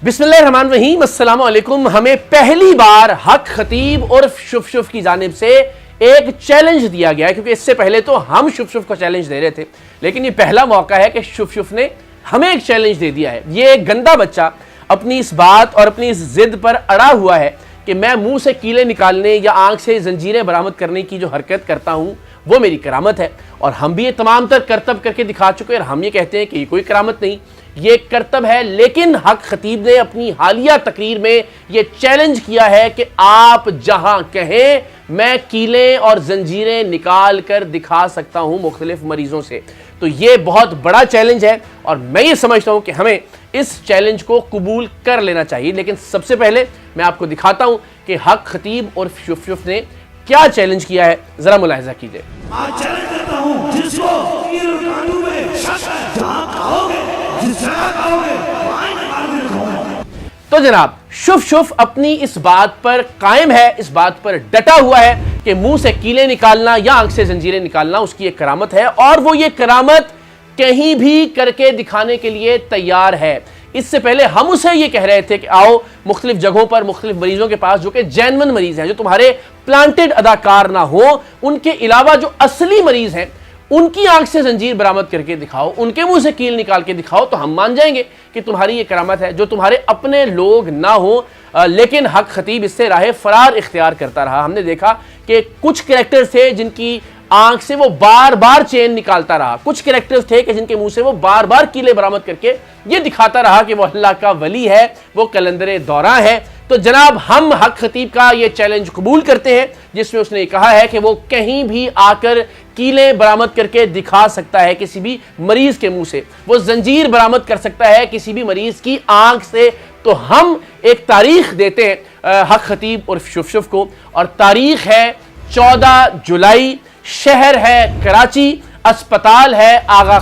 बिस्मिल्लाहिर्रहमानिर्रहीम, अस्सलाम वालेकुम। हमें पहली बार हक खतीब और शुफ की जानिब से एक चैलेंज दिया गया है, क्योंकि इससे पहले तो हम शुफ को चैलेंज दे रहे थे, लेकिन ये पहला मौका है कि शुफ ने हमें एक चैलेंज दे दिया है। ये एक गंदा बच्चा अपनी इस बात और अपनी इस जिद पर अड़ा हुआ है कि मैं मुंह से कीले निकालने या आंख से जंजीरें बरामद करने की जो हरकत करता हूं वो मेरी करामत है, और हम भी ये तमाम तर करतब करके दिखा चुके हैं। और हम ये कहते हैं कि ये कोई करामत नहीं, ये करतब है। लेकिन हक खतीब ने अपनी हालिया तकरीर में ये चैलेंज किया है कि आप जहां कहें मैं कीलें और जंजीरें निकाल कर दिखा सकता हूं मुख्तलिफ मरीजों से। तो ये बहुत बड़ा चैलेंज है और मैं ये समझता हूं कि हमें इस चैलेंज को कबूल कर लेना चाहिए। लेकिन सबसे पहले मैं आपको दिखाता हूं कि हक खतीब और शुफ ने क्या चैलेंज किया है, जरा मुलाहिजा कीजिए। आज चैलेंज करता हूं जिसको कील कानून में शक है, जहां कहोगे जिस जगह कहोगे वहीं निकाल के दिखाऊंगा। तो जनाब, शुफ अपनी इस बात पर कायम है, इस बात पर डटा हुआ है कि मुंह से कीले निकालना या आंख से जंजीरें निकालना उसकी एक करामत है, और वो ये करामत कहीं भी करके दिखाने के लिए तैयार है। इससे पहले हम उसे ये कह रहे थे कि आओ मुख्तलिफ जगहों पर मुख्तलिफ मरीजों के पास जो कि जेन्युइन मरीज हैं, जो तुम्हारे प्लांटेड अदाकार ना हो, उनके अलावा जो असली मरीज हैं उनकी आंख से जंजीर बरामद करके दिखाओ, उनके मुंह से कील निकाल के दिखाओ, तो हम मान जाएंगे कि तुम्हारी ये करामत है। जो तुम्हारे अपने लोग ना हो, लेकिन हक खतीब इससे राह फरार इख्तियार करता रहा। हमने देखा कि कुछ कैरेक्टर्स थे जिनकी आंख से वो बार बार चेन निकालता रहा, कुछ कैरेक्टर्स थे कि जिनके मुंह से वो बार बार कीले बरामद करके ये दिखाता रहा कि वो अल्लाह का वली है, वो कलंदर दौरा है। तो जनाब, हम हक खतीब का ये चैलेंज कबूल करते हैं, जिसमें उसने कहा है कि वो कहीं भी आकर कीले बरामद करके दिखा सकता है किसी भी मरीज के मुंह से, वो जंजीर बरामद कर सकता है किसी भी मरीज की आंख से। तो हम एक तारीख देते हैं हक खतीब और शुफ को, और तारीख है 14 जुलाई, शहर है कराची, अस्पताल है आगा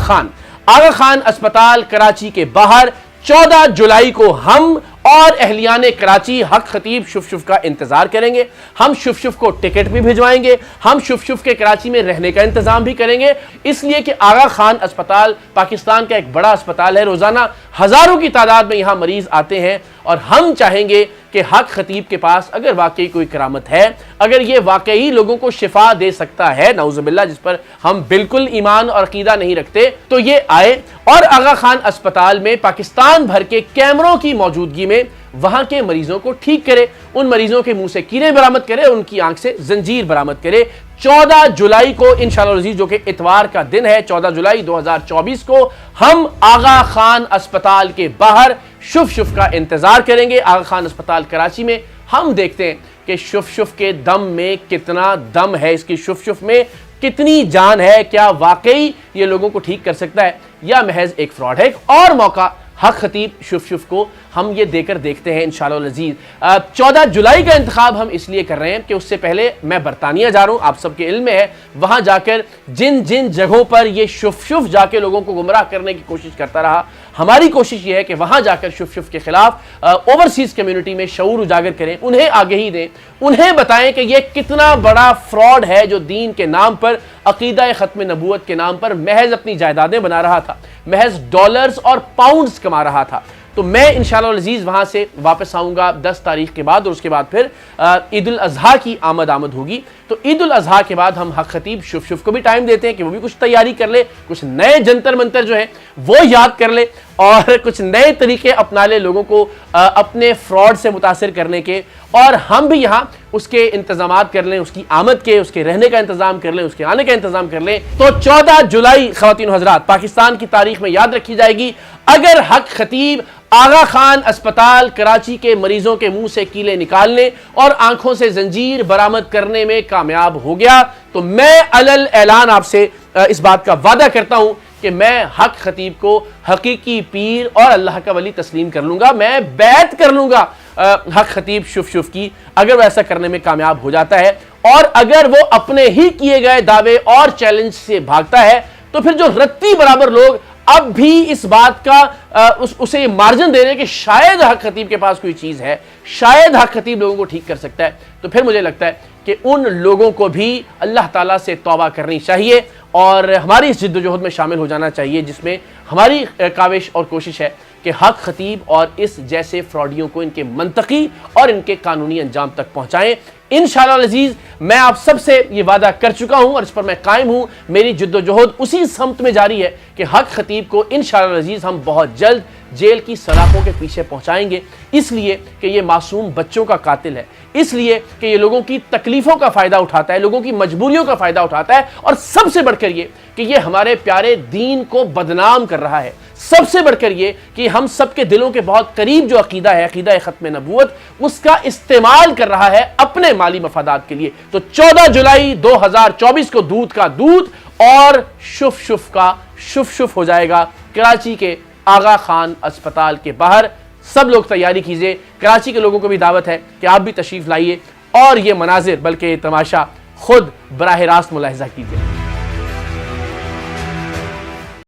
खान अस्पताल कराची के बाहर 14 जुलाई को हम और अहलियाने कराची हक खतीब शुफ का इंतजार करेंगे। हम शुफ को टिकट भी भिजवाएंगे, हम शुफ के कराची में रहने का इंतजाम भी करेंगे, इसलिए कि आगा खान अस्पताल पाकिस्तान का एक बड़ा अस्पताल है। रोजाना हजारों की तादाद में यहाँ मरीज आते हैं, और हम चाहेंगे कि हक खतीब के पास अगर वाकई कोई करामत है, अगर ये वाकई लोगों को शिफा दे सकता है, नाउजुबिल्लाह, जिस पर हम बिल्कुल ईमान और अकीदा नहीं रखते, तो ये आए और आगा खान अस्पताल में पाकिस्तान भर के कैमरों की मौजूदगी में वहां के मरीजों को ठीक करे, उन मरीजों के मुंह से कीले बरामद करे, उनकी आंख से जंजीर बरामद करे। 14 जुलाई को इंशाअल्लाह अज़ीज़, जो कि इतवार का दिन है, 14 जुलाई 2024 को हम आगा खान अस्पताल के बाहर शुफ का इंतजार करेंगे। आगा खान अस्पताल कराची में हम देखते हैं कि शुफ के दम में कितना दम है, इसकी शुफ में कितनी जान है, क्या वाकई ये लोगों को ठीक कर सकता है या महज एक फ्रॉड है। एक और मौका हक खतीब शुफ को हम ये देकर देखते हैं इंशाअल्लाह अज़ीज़। 14 जुलाई का इंतखाब हम इसलिए कर रहे हैं कि उससे पहले मैं बरतानिया जा रहा हूँ, आप सबके इल्म में है, वहाँ जाकर जिन जिन जगहों पर ये शुफ जाके लोगों को गुमराह करने की कोशिश करता रहा, हमारी कोशिश ये है कि वहाँ जाकर शुफ के खिलाफ ओवरसीज़ कम्युनिटी में शऊर उजागर करें, उन्हें आगही दें, उन्हें बताएं कि ये कितना बड़ा फ्रॉड है जो दीन के नाम पर, अकीदा ख़त्म नबूवत के नाम पर महज अपनी जायदादें बना रहा था, महज डॉलर्स और पाउंड्स कमा रहा था। तो मैं इंशाअल्लाह अज़ीज़ वहाँ से वापस आऊँगा 10 तारीख के बाद, और उसके बाद फिर ईद उल अज़हा की आमद होगी। तो ईद उल अज़हा के बाद हम हक खतीब शुफ को भी टाइम देते हैं कि वो भी कुछ तैयारी कर ले, कुछ नए जंतर मंतर जो है वो याद कर ले, और कुछ नए तरीके अपना ले लोगों को अपने फ्रॉड से मुतासिर करने के, और हम भी यहाँ उसके इंतजामात कर लें, उसकी आमद के, उसके रहने का इंतजाम कर लें, उसके आने का इंतजाम कर लें। तो 14 जुलाई ख़वातीन हज़रात पाकिस्तान की तारीख में याद रखी जाएगी। अगर हक खतीब आगा खान अस्पताल कराची के मरीजों के मुंह से कीले निकालने और आंखों से जंजीर बरामद करने में कामयाब हो गया, तो मैं अलल ऐलान आपसे इस बात का वादा करता हूं कि मैं हक खतीब को हकीकी पीर और अल्लाह का वली तस्लीम कर लूंगा, मैं बैत कर लूंगा हक खतीब शुफ की, अगर वो ऐसा करने में कामयाब हो जाता है। और अगर वो अपने ही किए गए दावे और चैलेंज से भागता है, तो फिर जो रत्ती बराबर लोग अब भी इस बात का उसे मार्जिन दे रहे हैं कि शायद हक खतीब के पास कोई चीज है, शायद हक खतीब लोगों को ठीक कर सकता है, तो फिर मुझे लगता है कि उन लोगों को भी अल्लाह ताला से तौबा करनी चाहिए और हमारी इस जिद्दोजहद में शामिल हो जाना चाहिए, जिसमें हमारी काविश और कोशिश है کہ حق خطیب اور اس جیسے فراڈیوں کو ان کے منطقی اور ان کے قانونی انجام تک پہنچائیں۔ انشاءاللہ العزیز میں آپ سب سے یہ وعدہ کر چکا ہوں اور اس پر میں قائم ہوں، میری جد و جہد اسی سمت میں جاری ہے کہ حق خطیب کو انشاءاللہ العزیز ہم بہت جلد جیل کی سلاخوں کے پیچھے پہنچائیں گے، اس لیے کہ یہ معصوم بچوں کا قاتل ہے، اس لیے کہ یہ لوگوں کی تکلیفوں کا فائدہ اٹھاتا ہے، لوگوں کی مجبوریوں کا فائدہ اٹھاتا ہے، اور سب سے بڑھ کر یہ کہ یہ ہمارے پیارے دین کو بدنام کر رہا ہے، سب سے بڑھ کر یہ کہ ہم سب کے دلوں کے بہت قریب جو عقیدہ ہے، عقیدہ ختم نبوت، اس کا استعمال کر رہا ہے اپنے مالی مفادات کے لیے۔ تو 14 جولائی 2024 کو دودھ کا دودھ اور شف شف کا شف شف ہو جائے گا کراچی کے آغا خان اسپتال کے باہر۔ سب لوگ تیاری کیجئے، کراچی کے لوگوں کو بھی دعوت ہے کہ آپ بھی تشریف لائیے اور یہ مناظر بلکہ یہ تماشا خود براہ راست ملاحظہ کیجئے۔